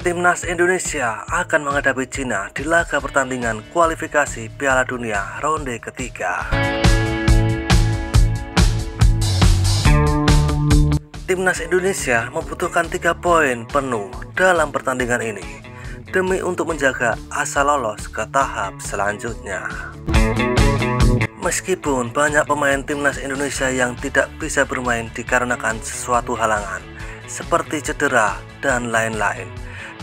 Timnas Indonesia akan menghadapi Cina di laga pertandingan kualifikasi Piala Dunia ronde ketiga. Timnas Indonesia membutuhkan 3 poin penuh dalam pertandingan ini demi untuk menjaga asa lolos ke tahap selanjutnya. Meskipun banyak pemain Timnas Indonesia yang tidak bisa bermain dikarenakan sesuatu halangan seperti cedera dan lain-lain,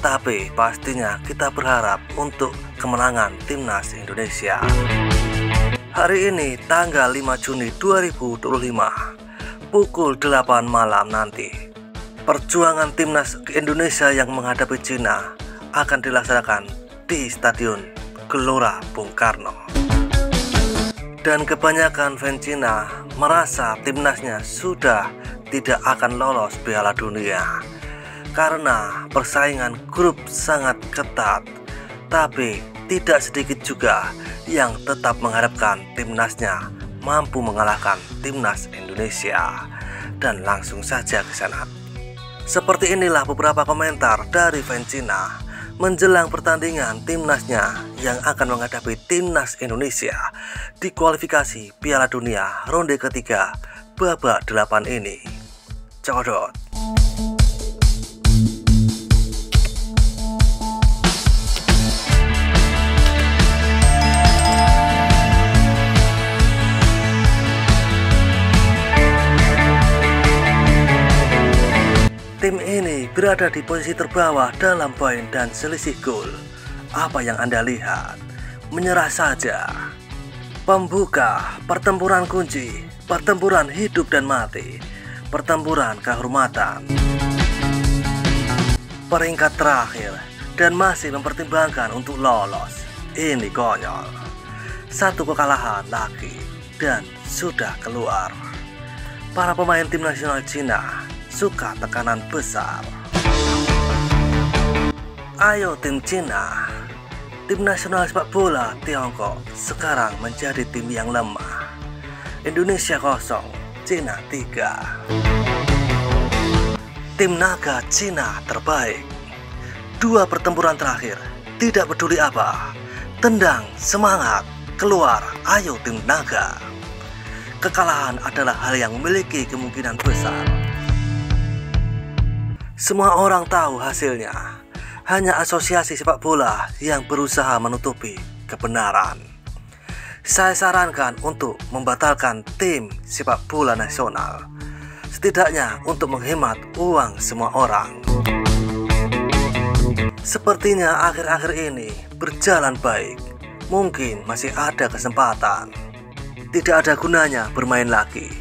tapi pastinya kita berharap untuk kemenangan Timnas Indonesia. Hari ini tanggal 5 Juni 2025 pukul 8 malam nanti, perjuangan Timnas Indonesia yang menghadapi Cina akan dilaksanakan di Stadion Gelora Bung Karno. Dan kebanyakan fans Cina merasa timnasnya sudah tidak akan lolos Piala Dunia karena persaingan grup sangat ketat, tapi tidak sedikit juga yang tetap mengharapkan timnasnya mampu mengalahkan Timnas Indonesia dan langsung saja ke sana. Seperti inilah beberapa komentar dari fans Cina menjelang pertandingan timnasnya yang akan menghadapi Timnas Indonesia di kualifikasi Piala Dunia ronde ketiga babak 8 ini. Codot. Tim ini berada di posisi terbawah dalam poin dan selisih gol. Apa yang Anda lihat? Menyerah saja. Pembuka, pertempuran kunci, pertempuran hidup dan mati, pertempuran kehormatan. Peringkat terakhir dan masih mempertimbangkan untuk lolos. Ini konyol. Satu kekalahan lagi dan sudah keluar. Para pemain tim nasional Cina suka tekanan besar. Ayo tim Cina. Tim nasional sepak bola Tiongkok sekarang menjadi tim yang lemah. Indonesia 0, Cina 3. Tim naga Cina terbaik. 2 pertempuran terakhir, tidak peduli apa, tendang, semangat, keluar, ayo tim naga. Kekalahan adalah hal yang memiliki kemungkinan besar. Semua orang tahu hasilnya, hanya asosiasi sepak bola yang berusaha menutupi kebenaran. Saya sarankan untuk membatalkan tim sepak bola nasional, setidaknya untuk menghemat uang semua orang. Sepertinya akhir-akhir ini berjalan baik, mungkin masih ada kesempatan. Tidak ada gunanya bermain lagi,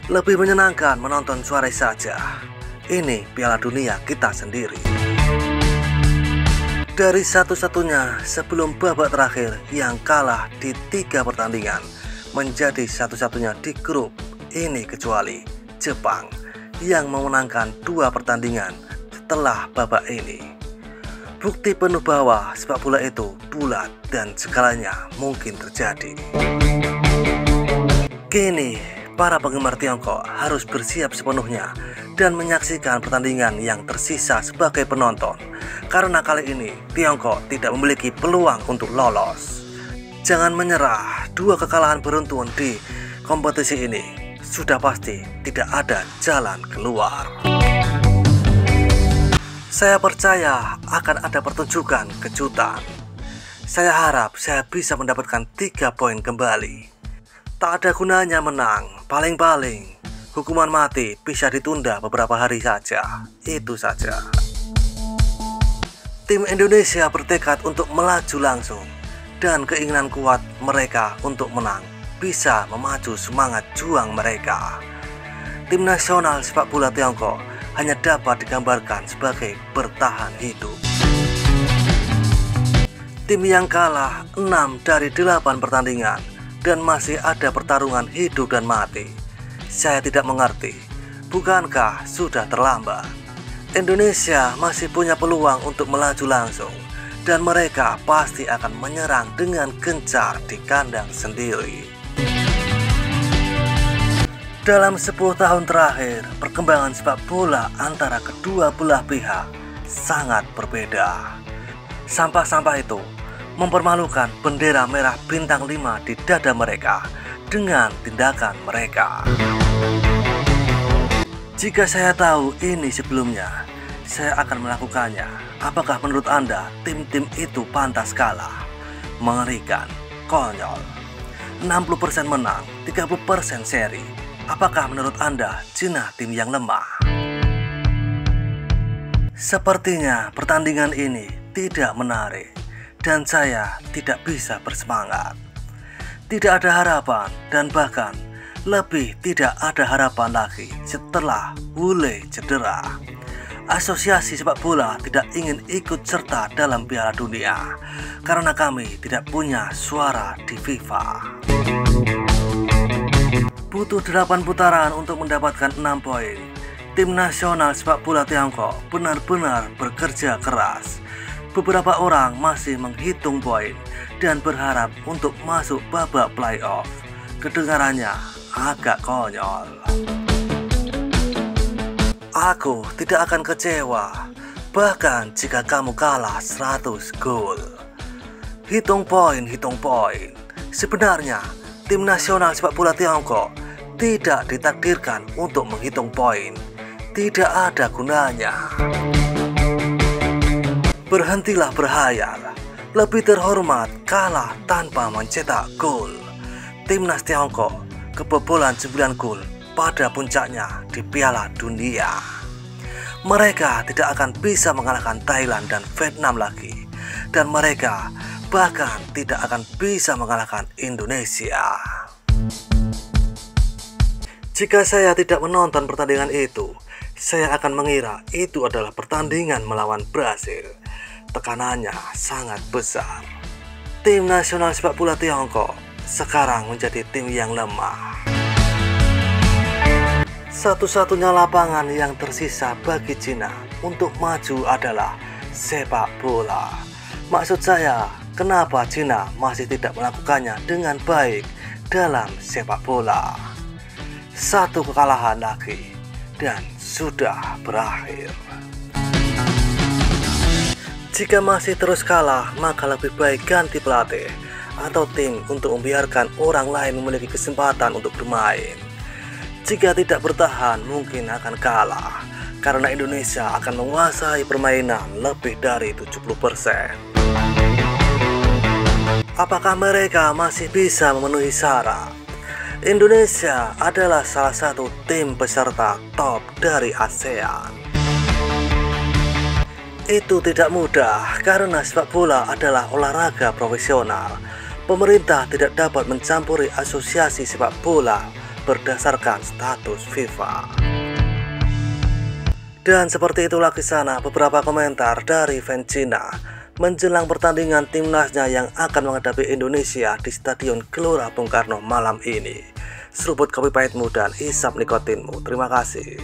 lebih menyenangkan menonton Suarez saja. Ini Piala Dunia kita sendiri. Dari satu-satunya sebelum babak terakhir yang kalah di 3 pertandingan menjadi satu-satunya di grup ini kecuali Jepang yang memenangkan 2 pertandingan setelah babak ini. Bukti penuh bahwa sepak bola itu bulat dan segalanya mungkin terjadi. Kini para penggemar Tiongkok harus bersiap sepenuhnya dan menyaksikan pertandingan yang tersisa sebagai penonton, karena kali ini Tiongkok tidak memiliki peluang untuk lolos. Jangan menyerah, 2 kekalahan beruntun di kompetisi ini sudah pasti tidak ada jalan keluar. Saya percaya akan ada pertunjukan kejutan. Saya harap saya bisa mendapatkan 3 poin kembali. Tak ada gunanya menang, paling-paling hukuman mati bisa ditunda beberapa hari saja. Itu saja. Tim Indonesia bertekad untuk melaju langsung, dan keinginan kuat mereka untuk menang bisa memacu semangat juang mereka. Tim nasional sepak bola Tiongkok hanya dapat digambarkan sebagai bertahan hidup. Tim yang kalah 6 dari 8 pertandingan dan masih ada pertarungan hidup dan mati. Saya tidak mengerti, bukankah sudah terlambat? Indonesia masih punya peluang untuk melaju langsung, dan mereka pasti akan menyerang dengan gencar di kandang sendiri. Dalam 10 tahun terakhir, perkembangan sepak bola antara kedua belah pihak sangat berbeda. Sampah-sampah itu mempermalukan bendera merah bintang 5 di dada mereka dengan tindakan mereka. Jika saya tahu ini sebelumnya, saya akan melakukannya. Apakah menurut Anda tim-tim itu pantas kalah? Mengerikan, konyol. 60% menang, 30% seri. Apakah menurut Anda Cina tim yang lemah? Sepertinya pertandingan ini tidak menarik dan saya tidak bisa bersemangat. Tidak ada harapan dan bahkan lebih tidak ada harapan lagi setelah Wule cedera. Asosiasi sepak bola tidak ingin ikut serta dalam Piala Dunia karena kami tidak punya suara di FIFA. Butuh 8 putaran untuk mendapatkan 6 poin. Tim nasional sepak bola Tiongkok benar-benar bekerja keras. Beberapa orang masih menghitung poin dan berharap untuk masuk babak playoff. Kedengarannya agak konyol. Aku tidak akan kecewa, bahkan jika kamu kalah 100 gol. Hitung poin. Sebenarnya, tim nasional sepak bola Tiongkok tidak ditakdirkan untuk menghitung poin. Tidak ada gunanya. Berhentilah berhayal. Lebih terhormat kalah tanpa mencetak gol. Timnas Tiongkok kebobolan 9 gol pada puncaknya di Piala Dunia. Mereka tidak akan bisa mengalahkan Thailand dan Vietnam lagi, dan mereka bahkan tidak akan bisa mengalahkan Indonesia. Jika saya tidak menonton pertandingan itu, saya akan mengira itu adalah pertandingan melawan Brasil. Tekanannya sangat besar. Tim nasional sepak bola Tiongkok sekarang menjadi tim yang lemah. Satu-satunya lapangan yang tersisa bagi Cina untuk maju adalah sepak bola. Maksud saya, kenapa Cina masih tidak melakukannya dengan baik dalam sepak bola? Satu kekalahan lagi dan sudah berakhir. Jika masih terus kalah, maka lebih baik ganti pelatih atau tim untuk membiarkan orang lain memiliki kesempatan untuk bermain. Jika tidak bertahan, mungkin akan kalah karena Indonesia akan menguasai permainan lebih dari 70%. Apakah mereka masih bisa memenuhi syarat? Indonesia adalah salah satu tim peserta top dari ASEAN. Itu tidak mudah karena sepak bola adalah olahraga profesional. Pemerintah tidak dapat mencampuri asosiasi sepak bola berdasarkan status FIFA. Dan seperti itulah kisah beberapa komentar dari fans Cina menjelang pertandingan timnasnya yang akan menghadapi Indonesia di Stadion Gelora Bung Karno malam ini. Seruput kopi pahitmu dan isap nikotinmu. Terima kasih.